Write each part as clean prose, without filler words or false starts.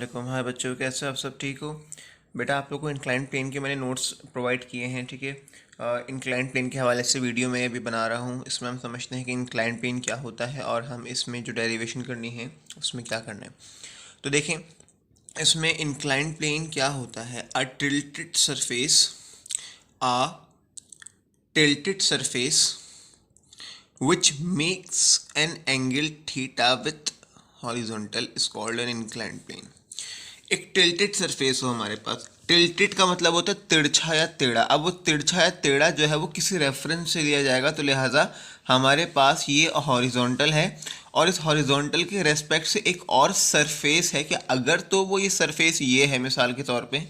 वालेकुम। हाय बच्चों, कैसे हो आप? सब ठीक हो? बेटा, आप लोग को इंक्लाइन प्लेन के मैंने नोट्स प्रोवाइड किए हैं, ठीक है। इंक्लाइन प्लेन के हवाले से वीडियो मैं अभी बना रहा हूँ। इसमें हम समझते हैं कि इंक्लाइन प्लेन क्या होता है और हम इसमें जो डेरिवेशन करनी है उसमें क्या करना है। तो देखें, इसमें इंक्लाइन प्लेन क्या होता है। A tilted surface which makes an angle theta with horizontal is called an inclined plane। एक टिल्टेड सरफेस हो हमारे पास। टिल्टेड का मतलब होता है तिरछा या टेढ़ा। अब वो तिरछा या टेढ़ा जो है वो किसी रेफरेंस से लिया जाएगा, तो लिहाजा हमारे पास ये हॉरिजॉन्टल है और इस हॉरिजॉन्टल के रेस्पेक्ट से एक और सरफेस है कि अगर तो वो ये सरफेस ये है, मिसाल के तौर पे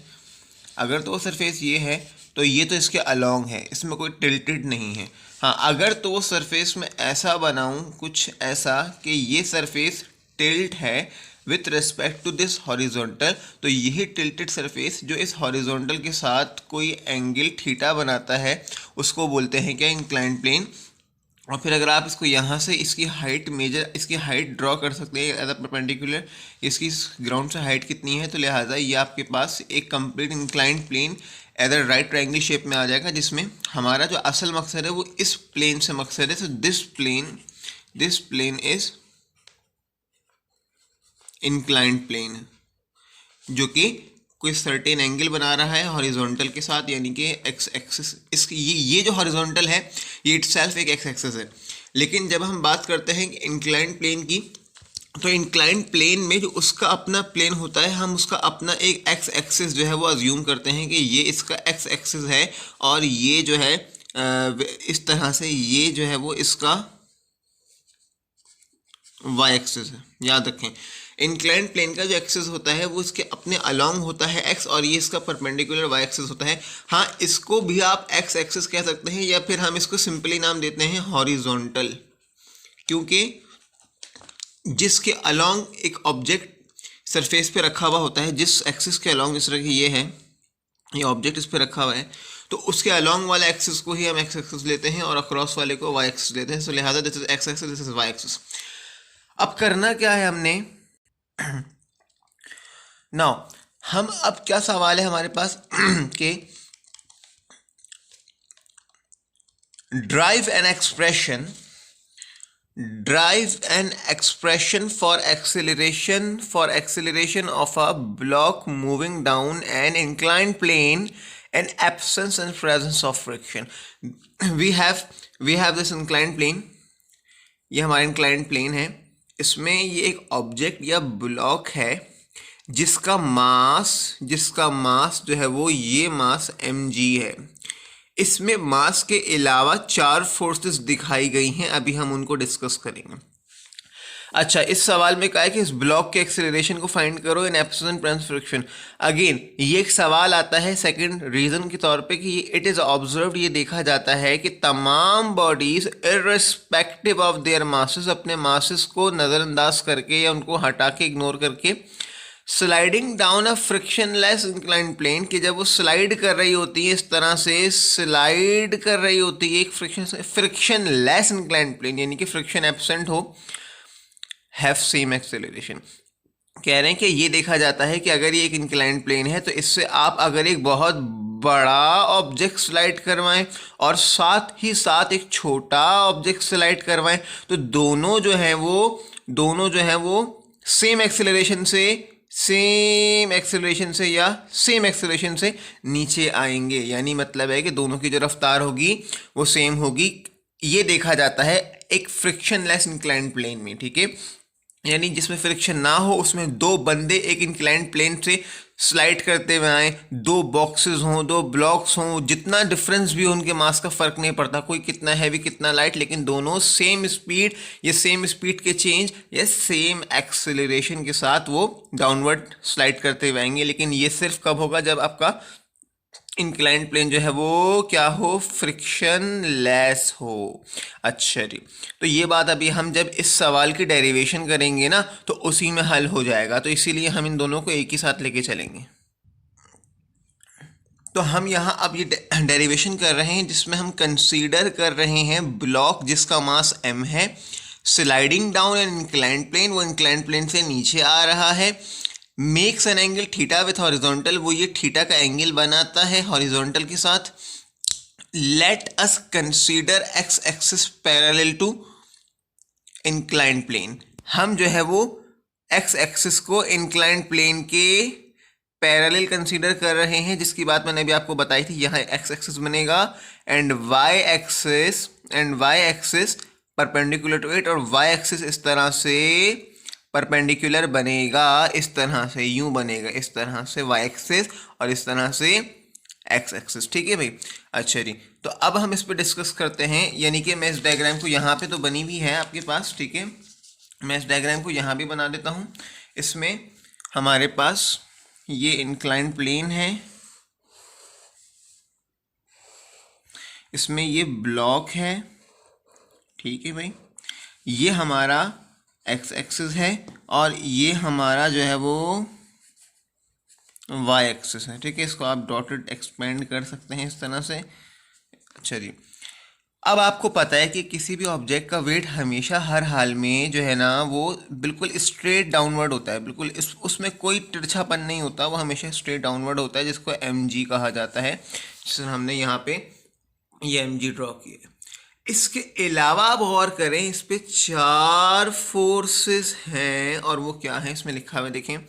अगर तो वो सरफेस ये है तो ये तो इसके अलोंग है, इसमें कोई टिल्टेड नहीं है। हाँ, अगर तो वो सरफेस में ऐसा बनाऊं कुछ ऐसा कि ये सरफेस टिल्ट है with respect to this horizontal, तो यही टिल्टेड सरफेस जो इस हॉरिजॉन्टल के साथ कोई एंगल थीटा बनाता है उसको बोलते हैं क्या, इंक्लाइंड प्लेन। और फिर अगर आप इसको यहाँ से इसकी हाइट ड्रॉ कर सकते हैं एज अ परपेंडिकुलर, इसकी ग्राउंड से हाइट कितनी है, तो लिहाजा ये आपके पास एक complete inclined plane as a right triangle shape में आ जाएगा, जिसमें हमारा जो असल मकसद है वो इस प्लेन से मकसद है। तो this plane is inclined plane, जो कि कोई सर्टेन एंगल बना रहा है हॉरिजॉन्टल के साथ, यानी कि एक्स एक्सिस। इसकी ये जो हॉरिजॉन्टल है ये इटसेल्फ एक एक्स एक्सिस है। लेकिन जब हम बात करते हैं इंक्लाइंड प्लेन की, तो इंक्लाइंड प्लेन में जो उसका अपना प्लेन होता है, हम उसका अपना एक एक्स एक्सिस जो है वो अज्यूम करते हैं कि ये इसका एक्स एक्सिस है और ये जो है इस तरह से ये जो है वो इसका वाई एक्सिस है। याद रखें, इंक्लाइंड प्लेन का जो एक्सिस होता है वो इसके अपने अलोंग होता है एक्स, और ये इसका परपेंडिकुलर वाई एक्सिस होता है। हाँ, इसको भी आप एक्स एक्सिस कह सकते हैं या फिर हम इसको सिंपली नाम देते हैं हॉरिजॉन्टल, क्योंकि जिसके अलोंग एक ऑब्जेक्ट सरफेस पे रखा हुआ होता है, जिस एक्सिस के अलोंग, जिस तरह की ये है, ये ऑब्जेक्ट इस पे रखा हुआ है, तो उसके अलोंग वाला एक्सिस को ही हम एक्स एक्सिस लेते हैं और अक्रॉस वाले को वाई एक्सिस लेते हैं। सो लिहाजा this is X axis, this is Y axis. अब करना क्या है हमने नाउ, हम अब क्या सवाल है हमारे पास कि derive an expression for acceleration of a block moving down an inclined plane and absence and presence of friction. We have this inclined plane, ये हमारा इंक्लाइंड प्लेन है। इसमें ये एक ऑब्जेक्ट या ब्लॉक है जिसका मास जो है वो ये मास mg है। इसमें मास के अलावा 4 फोर्सेस दिखाई गई हैं, अभी हम उनको डिस्कस करेंगे। अच्छा, इस सवाल में कहा है कि इस ब्लॉक के एक्सेलरेशन को फाइंड करो in absence and presence friction. Again ये एक सवाल आता है सेकंड रीजन के तौर पे कि इट इज ऑब्जर्व्ड, ये देखा जाता है कि तमाम bodies irrespective of their masses, अपने मासेस को नज़रअंदाज करके या उनको हटा के इग्नोर करके, sliding down a frictionless inclined plane, कि जब वो स्लाइड कर रही होती है, इस तरह से स्लाइड कर रही होती है एक फ्रिक्शनलेस इंक्लाइंड प्लेन, यानी कि फ्रिक्शन एब्सेंट हो, हैव सेम एक्सेलरेशन। कह रहे हैं कि ये देखा जाता है कि अगर ये एक इंक्लाइंड प्लेन है तो इससे आप अगर एक बहुत बड़ा ऑब्जेक्ट स्लाइड करवाएं और साथ ही साथ एक छोटा ऑब्जेक्ट स्लाइड करवाएं, तो दोनों जो है वो सेम एक्सेलरेशन से नीचे आएंगे। यानी मतलब है कि दोनों की जो रफ्तार होगी वो सेम होगी। ये देखा जाता है एक फ्रिक्शनलेस इंक्लाइंड प्लेन में, ठीक है। यानी जिसमें फ्रिक्शन ना हो, उसमें 2 बंदे एक इंक्लाइंड प्लेन से स्लाइड करते हुए आए, 2 बॉक्सेस हों, 2 ब्लॉक्स हों, जितना डिफरेंस भी हो उनके मास का फर्क नहीं पड़ता, कोई कितना हैवी कितना लाइट, लेकिन दोनों सेम स्पीड के चेंज या सेम एक्सेलरेशन के साथ वो डाउनवर्ड स्लाइड करते हुए आएंगे। लेकिन ये सिर्फ कब होगा, जब आपका इंक्लाइंड प्लेन जो है वो क्या हो, फ्रिक्शन लेस हो। अच्छा जी, तो ये बात अभी हम जब इस सवाल की डेरिवेशन करेंगे ना तो उसी में हल हो जाएगा, तो इसीलिए हम इन दोनों को एक ही साथ लेके चलेंगे। तो हम यहाँ अब ये डेरिवेशन कर रहे हैं जिसमें हम कंसीडर कर रहे हैं ब्लॉक जिसका मास m है, sliding down an inclined plane, वो इंक्लाइंड प्लेन से नीचे आ रहा है, makes an angle theta with horizontal, वो ये थीटा का एंगल बनाता है हॉरिजॉन्टल के साथ। Let us consider X axis parallel to inclined plane, हम जो है वो एक्स एक्सिस को इंक्लाइंड प्लेन के पैरेलल कंसीडर कर रहे हैं, जिसकी बात मैंने अभी आपको बताई थी। यहाँ एक्स एक्सिस बनेगा and Y axis perpendicular to it, और वाई एक्सिस इस तरह से परपेंडिकुलर बनेगा, इस तरह से यूं बनेगा, इस तरह से वाई एक्सिस और इस तरह से एक्स एक्सिस। ठीक है भाई। अच्छा जी, तो अब हम इस पर डिस्कस करते हैं, यानी कि मैं इस डायग्राम को यहाँ पे तो बनी हुई है आपके पास, ठीक है, मैं इस डायग्राम को यहाँ भी बना देता हूँ। इसमें हमारे पास ये इंक्लाइंड प्लेन है, इसमें ये ब्लॉक है, ठीक है भाई, ये हमारा एक्स एक्सिस है और ये हमारा जो है वो वाई एक्सिस है। ठीक है, इसको आप डॉटेड एक्सपेंड कर सकते हैं इस तरह से। अच्छा जी, अब आपको पता है कि किसी भी ऑब्जेक्ट का वेट हमेशा हर हाल में जो है ना वो बिल्कुल स्ट्रेट डाउनवर्ड होता है, बिल्कुल उसमें कोई तिरछापन नहीं होता, वो हमेशा स्ट्रेट डाउनवर्ड होता है, जिसको mg कहा जाता है, जिसे हमने यहाँ पे ये mg ड्रॉ किया है। इसके अलावा आप गौर करें, इस पे 4 फोर्सेस हैं, और वो क्या है इसमें लिखा हुआ देखें,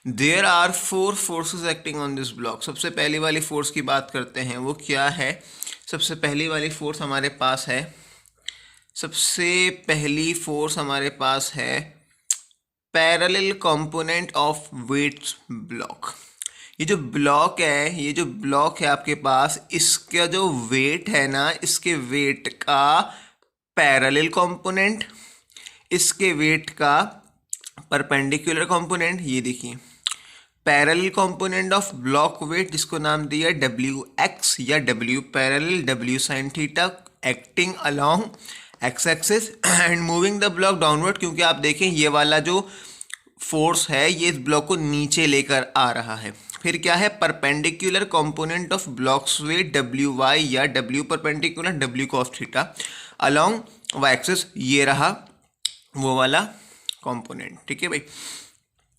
there are 4 forces acting on this block. सबसे पहली वाली फोर्स की बात करते हैं, वो क्या है? सबसे पहली वाली फोर्स हमारे पास है, सबसे पहली फोर्स हमारे पास है parallel component of weights block. ये जो ब्लॉक है, ये जो ब्लॉक है आपके पास, इसका जो वेट है ना, इसके वेट का पैरेलल कंपोनेंट, इसके वेट का परपेंडिकुलर कंपोनेंट, ये देखिए parallel component of block weight, जिसको नाम दिया डब्ल्यू एक्स या W parallel, W sine theta, acting along X axis and moving the block downward. क्योंकि आप देखें ये वाला जो फोर्स है ये इस ब्लॉक को नीचे लेकर आ रहा है। फिर क्या है? Perpendicular component of blocks weight W Y या W perpendicular W cos theta along Y axis, ये रहा वो वाला कंपोनेंट। ठीक है भाई।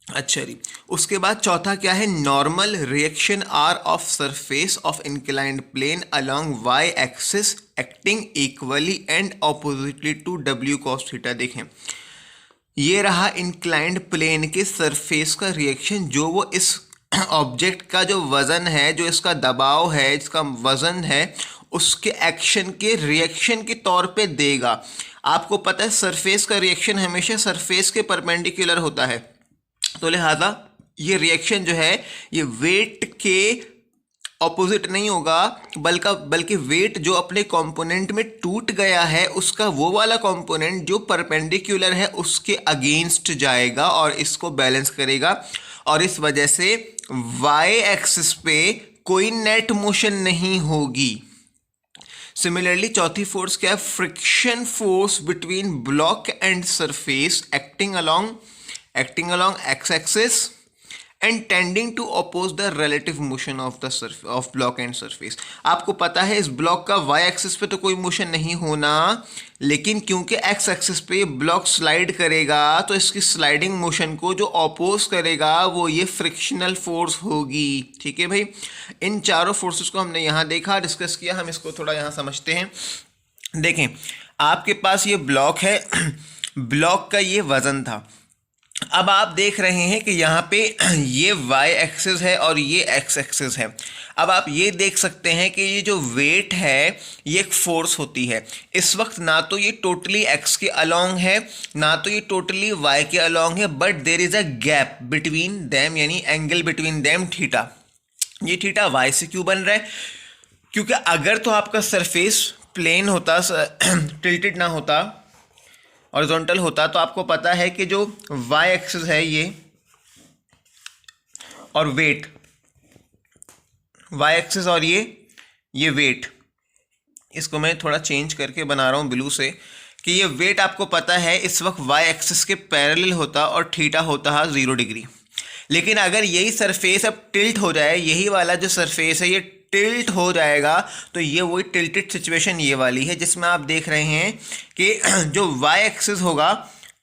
अच्छा जी, उसके बाद चौथा क्या है? Normal reaction R of surface of inclined plane along Y axis acting equally and oppositely to W cos theta. देखें ये रहा इंक्लाइंड प्लेन के सरफेस का रिएक्शन, जो वो इस ऑब्जेक्ट का जो वजन है, जो इसका दबाव है, इसका वजन है, उसके एक्शन के रिएक्शन के तौर पे देगा। आपको पता है सरफेस का रिएक्शन हमेशा सरफेस के परपेंडिकुलर होता है, तो लिहाजा ये रिएक्शन जो है ये वेट के ऑपोजिट नहीं होगा, बल्कि वेट जो अपने कंपोनेंट में टूट गया है उसका वो वाला कंपोनेंट जो परपेंडिकुलर है उसके अगेंस्ट जाएगा और इसको बैलेंस करेगा, और इस वजह से वाई एक्सिस पे कोई नेट मोशन नहीं होगी। सिमिलरली चौथी फोर्स क्या है? Friction force between block and surface acting along X axis and tending to oppose the relative motion of block and surface. आपको पता है इस ब्लॉक का वाई एक्सिस पे तो कोई मोशन नहीं होना, लेकिन क्योंकि एक्स एक्सिस पे ब्लॉक स्लाइड करेगा तो इसकी स्लाइडिंग मोशन को जो अपोज करेगा वो ये फ्रिक्शनल फोर्स होगी। ठीक है भाई, इन चारों फोर्सेस को हमने यहाँ देखा, डिस्कस किया, हम इसको थोड़ा यहाँ समझते हैं। देखें आपके पास ये ब्लॉक है, ब्लॉक का ये वजन था। अब आप देख रहे हैं कि यहाँ पे ये वाई एक्सिस है और ये एक्स एक्सिस है। अब आप ये देख सकते हैं कि ये जो वेट है ये एक फोर्स होती है। इस वक्त ना तो ये टोटली एक्स के अलोंग है, ना तो ये टोटली वाई के अलोंग है, but there is a gap between them, यानी एंगल बिटवीन देम थीटा। ये थीटा वाई से क्यों बन रहा है? क्योंकि अगर तो आपका सरफेस प्लेन होता, टिल्टेड ना होता, हॉरिजॉन्टल होता, तो आपको पता है कि जो वाई एक्सिस है ये और वेट, वाई एक्सिस और ये वेट, इसको मैं थोड़ा चेंज करके बना रहा हूँ ब्लू से, कि ये वेट आपको पता है इस वक्त वाई एक्सिस के पैरेलल होता और थीटा होता है 0 डिग्री। लेकिन अगर यही सरफेस अब टिल्ट हो जाए, यही वाला जो सरफेस है ये टिल्ट हो जाएगा, तो ये वही टिल्टेड सिचुएशन ये वाली है, जिसमें आप देख रहे हैं कि जो वाई एक्सिस होगा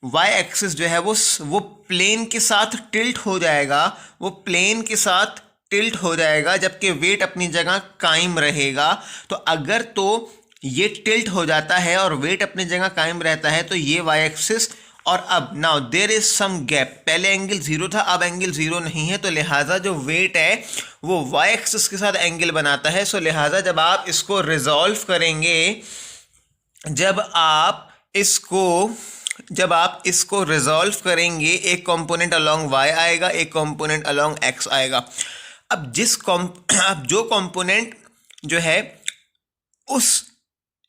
वाई एक्सिस जो है वो प्लेन के साथ टिल्ट हो जाएगा, वो प्लेन के साथ टिल्ट हो जाएगा, जबकि वेट अपनी जगह कायम रहेगा। तो अगर तो ये टिल्ट हो जाता है और वेट अपनी जगह कायम रहता है तो ये वाई एक्सिस, और अब now there is some gap, पहले एंगल जीरो था, अब एंगल जीरो नहीं है, तो लिहाजा जो वेट है वो वाई एक्सिस के साथ एंगल बनाता है। सो लिहाजा जब आप इसको रिजॉल्व करेंगे, जब आप इसको रिजॉल्व करेंगे, एक कंपोनेंट अलोंग वाई आएगा, एक कंपोनेंट अलोंग एक्स आएगा। अब अब जो कंपोनेंट जो है उस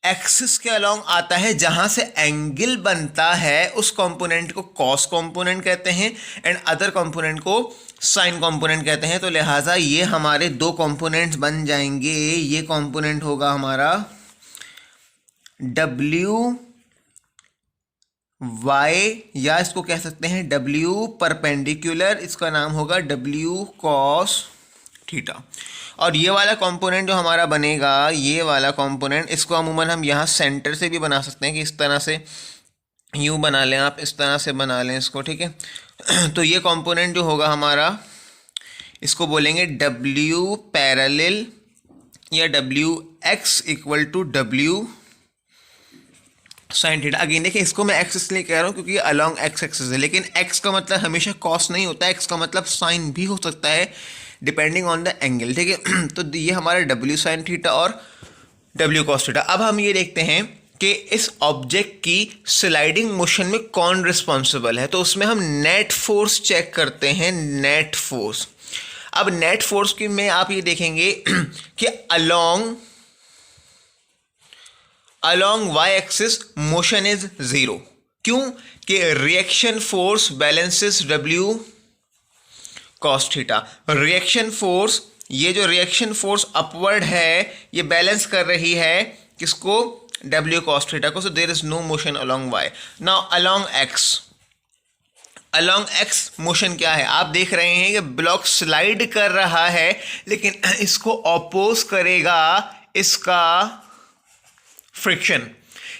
एक्सिस के अलोंग आता है जहां से एंगल बनता है, उस कंपोनेंट को कॉस कंपोनेंट कहते हैं एंड अदर कंपोनेंट को साइन कंपोनेंट कहते हैं। तो लिहाजा ये हमारे दो कंपोनेंट्स बन जाएंगे। ये कंपोनेंट होगा हमारा डब्ल्यू वाई, या इसको कह सकते हैं डब्ल्यू परपेंडिकुलर, इसका नाम होगा डब्ल्यू कॉस थीटा। और ये वाला कंपोनेंट जो हमारा बनेगा, ये वाला कंपोनेंट, इसको अमूमन हम यहाँ सेंटर से भी बना सकते हैं कि इस तरह से यूँ बना लें, आप इस तरह से बना लें इसको, ठीक है। तो ये कंपोनेंट जो होगा हमारा, इसको बोलेंगे डब्ल्यू पैरेलल या W X equal to W sine theta. Again देखिए, इसको मैं एक्स इसलिए कह रहा हूँ क्योंकि अलोंग एक्स एक्सिस है, लेकिन एक्स का मतलब हमेशा कॉस नहीं होता है, एक्स का मतलब साइन भी हो सकता है डिपेंडिंग ऑन द एंगल, ठीक है। तो ये हमारा डब्ल्यू साइन थीटा और डब्ल्यू कॉस थीटा। अब हम ये देखते हैं कि इस ऑब्जेक्ट की स्लाइडिंग मोशन में कौन रिस्पॉन्सिबल है, तो उसमें हम नेट फोर्स चेक करते हैं, नेट फोर्स। अब नेट फोर्स की में आप ये देखेंगे कि along Y axis motion is zero. क्यों? कि reaction force balances W cos theta. Reaction force, ये जो रिएक्शन फोर्स अपवर्ड है, ये बैलेंस कर रही है किसको? डब्ल्यू कॉस थीटा को। So there is no motion along Y. Now along X motion क्या है? आप देख रहे हैं कि ब्लॉक स्लाइड कर रहा है, लेकिन इसको ऑपोज करेगा इसका फ्रिक्शन।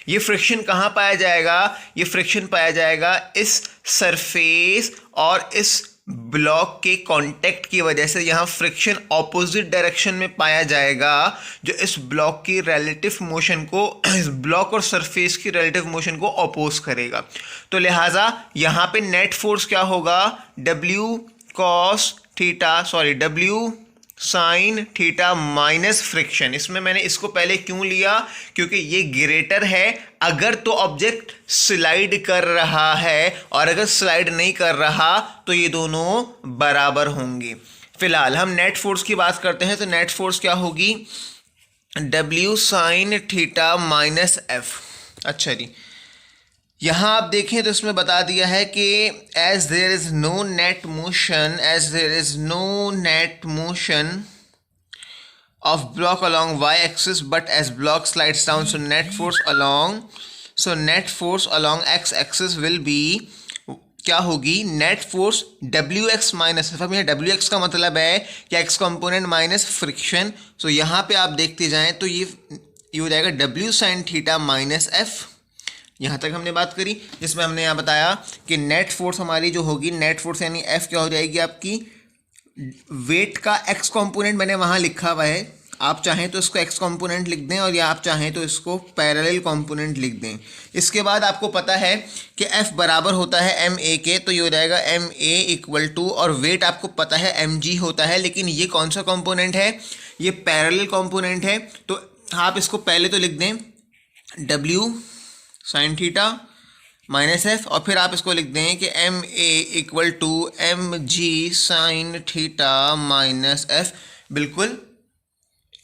ये फ्रिक्शन कहाँ पाया जाएगा? ये फ्रिक्शन पाया जाएगा इस सरफेस और इस ब्लॉक के कांटेक्ट की वजह से। यहाँ फ्रिक्शन ऑपोजिट डायरेक्शन में पाया जाएगा, जो इस ब्लॉक की रिलेटिव मोशन को, इस ब्लॉक और सरफेस की रिलेटिव मोशन को ऑपोज करेगा। तो लिहाजा यहाँ पे नेट फोर्स क्या होगा? W cos theta, sorry W sine theta minus friction. इसमें मैंने इसको पहले क्यों लिया? क्योंकि ये ग्रेटर है अगर तो ऑब्जेक्ट स्लाइड कर रहा है, और अगर स्लाइड नहीं कर रहा तो ये दोनों बराबर होंगे। फिलहाल हम नेट फोर्स की बात करते हैं, तो नेट फोर्स क्या होगी? W sine theta minus F. अच्छा जी, यहाँ आप देखें तो इसमें बता दिया है कि as there is no net motion of block along Y axis but as block slides down, so net force along X axis will be, क्या होगी? Net force W X minus F. अब यहाँ डब्ल्यू एक्स का मतलब है कि X component minus friction. So यहाँ पे आप देखते जाएं तो ये हो जाएगा W sine theta minus F. यहाँ तक हमने बात करी, जिसमें हमने यहाँ बताया कि नेट फोर्स हमारी जो होगी, नेट फोर्स यानी एफ क्या हो जाएगी आपकी? वेट का एक्स कंपोनेंट मैंने वहाँ लिखा हुआ है, आप चाहें तो इसको एक्स कंपोनेंट लिख दें और या आप चाहें तो इसको पैरेलल कंपोनेंट लिख दें। इसके बाद आपको पता है कि एफ बराबर होता है एम ए के, तो ये हो जाएगा एम ए इक्वल टू, और वेट आपको पता है एम जी होता है, लेकिन ये कौन सा कंपोनेंट है? ये पैरेलल कंपोनेंट है। तो आप इसको पहले तो लिख दें W sine theta minus F, और फिर आप इसको लिख दें कि M A equal to M G sine theta minus F, बिल्कुल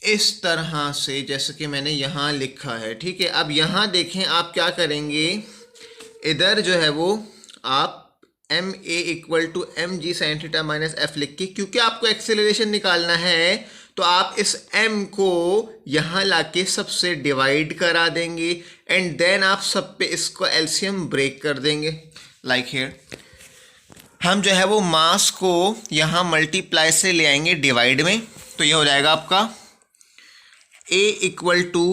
इस तरह से जैसे कि मैंने यहाँ लिखा है, ठीक है। अब यहाँ देखें आप क्या करेंगे, इधर जो है वो आप M A equal to M G sine theta minus F लिख के, क्योंकि आपको एक्सेलरेशन निकालना है, तो आप इस m को यहाँ लाके सबसे डिवाइड करा देंगे एंड देन आप सब पे इसको एलसीएम ब्रेक कर देंगे। लाइक हियर हम जो है वो मास को यहाँ मल्टीप्लाई से ले आएंगे डिवाइड में, तो ये हो जाएगा आपका a equal to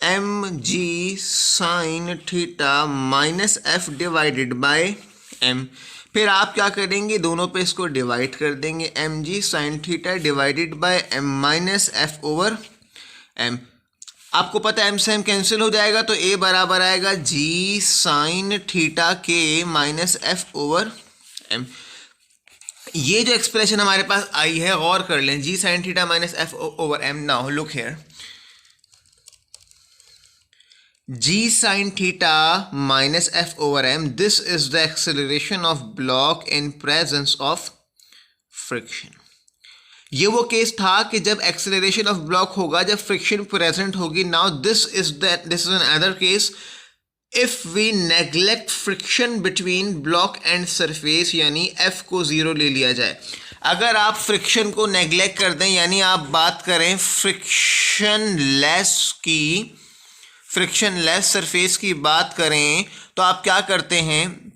M G sine theta minus F divided by M. फिर आप क्या करेंगे, दोनों पे इसको डिवाइड कर देंगे, M G sine theta divided by M minus F over M. आपको पता है एम से एम कैंसिल हो जाएगा, तो ए बराबर आएगा जी साइन थीटा के माइनस एफ ओवर एम। ये जो एक्सप्रेशन हमारे पास आई है, गौर कर लें, G sine theta minus F over M. Now look here, g sin theta minus f over m, this is the acceleration of block in presence of friction। ये वो case था कि जब एक्सेलरेशन ऑफ ब्लॉक होगा जब friction present होगी। Now this is another case if we neglect friction between block and surface, यानी f को जीरो ले लिया जाए। अगर आप फ्रिक्शन को नेग्लेक्ट कर दें, यानी आप बात करें फ्रिक्शन लेस सरफेस की बात करें, तो आप क्या करते हैं,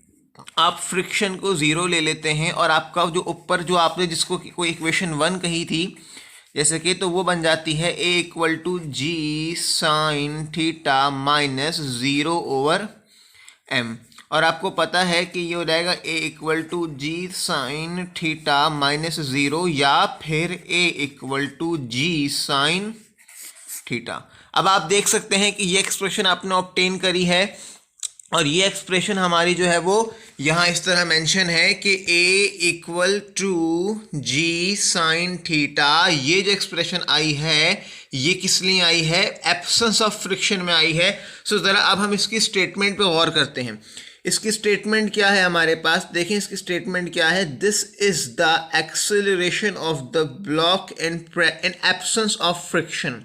आप फ्रिक्शन को ज़ीरो ले लेते हैं और आपका जो ऊपर जो आपने जिसको कोई इक्वेशन 1 कही थी जैसे कि, तो वो बन जाती है a equal to g sine theta minus zero over m। और आपको पता है कि ये हो जाएगा a equal to g sine theta minus zero या फिर a equal to g sine theta. अब आप देख सकते हैं कि ये एक्सप्रेशन आपने ऑब्टेन करी है और ये एक्सप्रेशन हमारी जो है वो यहाँ इस तरह मेंशन है कि a equal to g sine theta. ये जो एक्सप्रेशन आई है ये किस लिए आई है, एब्सेंस ऑफ फ्रिक्शन में आई है। सो ज़रा अब हम इसकी स्टेटमेंट पे गौर करते हैं। इसकी स्टेटमेंट क्या है हमारे पास, देखें इसकी स्टेटमेंट क्या है, this is the acceleration of the block in absence of friction.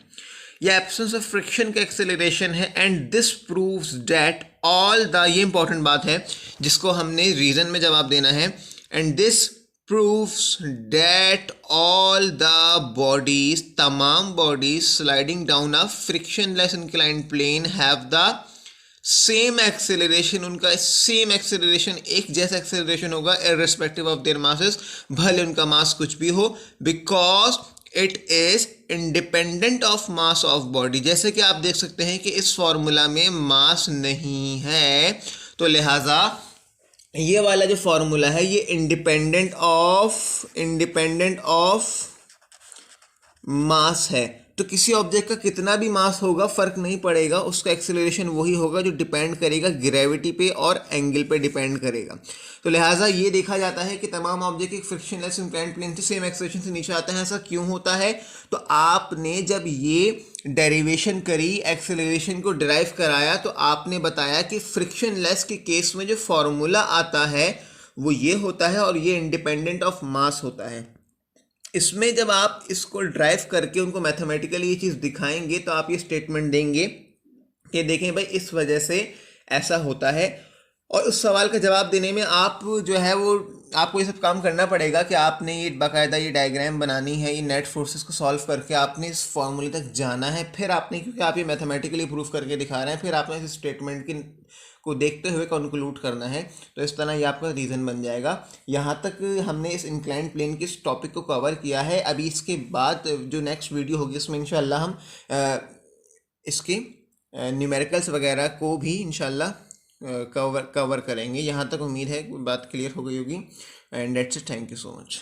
यह एब्सेंस ऑफ फ्रिक्शन का एक्सेलरेशन है and this proves that all the, ये इंपॉर्टेंट बात है जिसको हमने रीजन में जवाब देना है, and this proves that all the bodies, तमाम bodies sliding down a frictionless inclined plane have the same acceleration. उनका सेम एक्सेलरेशन, एक जैसा एक्सेलरेशन होगा इररिस्पेक्टिव ऑफ देयर मासेस, भले उनका मास कुछ भी हो, because it is independent of mass of body. जैसे कि आप देख सकते हैं कि इस फॉर्मूला में मास नहीं है, तो लिहाजा ये वाला जो फॉर्मूला है ये इंडिपेंडेंट ऑफ मास है। तो किसी ऑब्जेक्ट का कितना भी मास होगा फर्क नहीं पड़ेगा, उसका एक्सेलरेशन वही होगा जो डिपेंड करेगा ग्रेविटी पे और एंगल पे डिपेंड करेगा। तो लिहाजा ये देखा जाता है कि तमाम ऑब्जेक्ट एक फ्रिक्शनलेस इंक्लाइंड प्लेन से सेम एक्सेलरेशन से नीचे आते हैं। ऐसा क्यों होता है, तो आपने जब ये डेरिवेशन करी, एक्सेलरेशन को डिराइव कराया, तो आपने बताया कि फ्रिक्शनलेस के केस में जो फॉर्मूला आता है वो ये होता है और ये इंडिपेंडेंट ऑफ मास होता है। इसमें जब आप इसको ड्राइव करके उनको मैथमेटिकली ये चीज़ दिखाएंगे तो आप ये स्टेटमेंट देंगे कि देखें भाई इस वजह से ऐसा होता है। और उस सवाल का जवाब देने में आप जो है वो आपको ये सब काम करना पड़ेगा कि आपने ये बाकायदा ये डायग्राम बनानी है, ये नेट फोर्सेस को सॉल्व करके आपने इस फॉर्मूले तक जाना है। फिर आपने, क्योंकि आप ये मैथमेटिकली प्रूफ करके दिखा रहे हैं, फिर आपने इस स्टेटमेंट की को देखते हुए कंक्लूड करना है। तो इस तरह ये आपका रीज़न बन जाएगा। यहाँ तक हमने इस इंक्लाइंड प्लेन के इस टॉपिक को कवर किया है। अभी इसके बाद जो नेक्स्ट वीडियो होगी उसमें इंशाल्लाह हम इसके न्यूमेरिकल्स वगैरह को भी इंशाल्लाह कवर करेंगे। यहाँ तक उम्मीद है बात क्लियर हो गई होगी। And that's it, thank you so much.